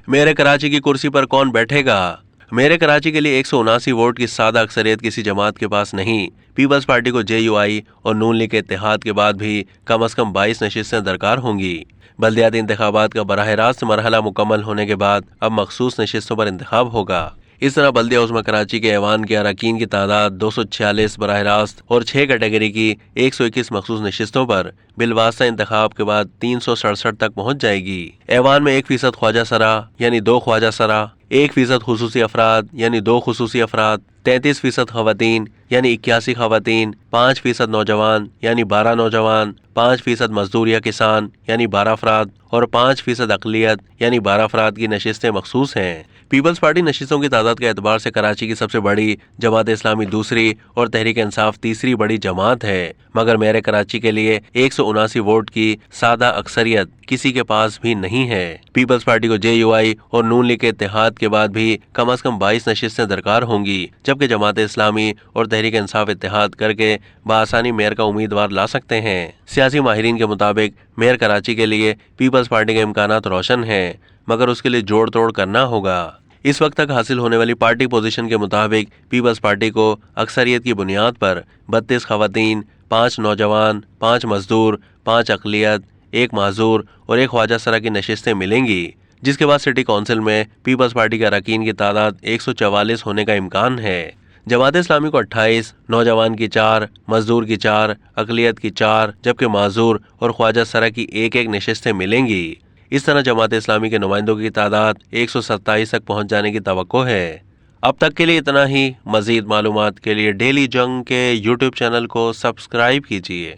मेरे कराची की कुर्सी पर कौन बैठेगा? मेरे कराची के लिए 179 वोट की सादा अक्सरियत किसी जमात के पास नहीं। पीपल्स पार्टी को JUI और नून लीग के इत्तेहाद के बाद भी कम से कम 22 नशिस्तें दरकार होंगी। बल्दियाती इंतखाबात का बराह रास्त मरहला मुकम्मल होने के बाद अब मखसूस नशिस्तों पर इंतखाब होगा। इस तरह बल्दिया उस्मा कराची के ऐवान के अरकान की तादाद 246 बराह रास्त और 6 कैटेगरी की 121 मखसूस नशिस्तों पर बिलवास्ता इंतखाब के बाद 367 तक पहुँच जाएगी। ऐवान में 1% ख्वाजा सरा यानी 2 ख्वाजा सरा, 1% खुसूसी अफराद यानी 2 खुसूसी अफराद, 33% खवातीन यानी 81 खवातीन, 5% नौजवान यानी 12 नौजवान, 5% मजदूर या किसान यानी 12 अफराद और 5% अकलियत यानी 12 अफराद की नशिस्तें मखसूस हैं। पीपल्स पार्टी नशिस्तों की तादाद के एतबार से कराची की सबसे बड़ी, जमात इस्लामी दूसरी और तहरीक इंसाफ तीसरी बड़ी जमात है, मगर मेरे कराची के लिए 179 वोट की सादा अक्सरियत किसी के पास भी नहीं है। पीपल्स पार्टी को JUI और नून लीग के इत्तेहाद के बाद भी कम से कम 22 नशिस्तें दरकार होंगी, जबकि जमात इस्लामी और तहरीक इंसाफ इत्तेहाद करके बआसानी मेयर का उम्मीदवार ला सकते हैं। सियासी माहिरीन के मुताबिक मेयर कराची के लिए पीपल्स पार्टी के इम्कानात रोशन हैं, मगर उसके लिए जोड़ तोड़ करना होगा। इस वक्त तक हासिल होने वाली पार्टी पोजीशन के मुताबिक पीपल्स पार्टी को अक्सरियत की बुनियाद पर 32 खवातीन, 5 नौजवान, 5 मजदूर, 5 अकलियत, 1 माजूर और 1 ख्वाजा सरा की नशिस्तें मिलेंगी, जिसके बाद सिटी काउंसिल में पीपल्स पार्टी के अरकान की तादाद 144 होने का इम्कान है। जमात इस्लामी को 28, नौजवान की 4, मजदूर की 4, अकलियत की 4, जबकि माजूर और ख्वाजा सरा की 1-1 नशिस्तें मिलेंगी। इस तरह जमात इस्लामी के नुमाइंदों की तादाद 127 तक पहुंच जाने की तवक्को है। अब तक के लिए इतना ही। मजीद मालूमात के लिए डेली जंग के YouTube चैनल को सब्सक्राइब कीजिए।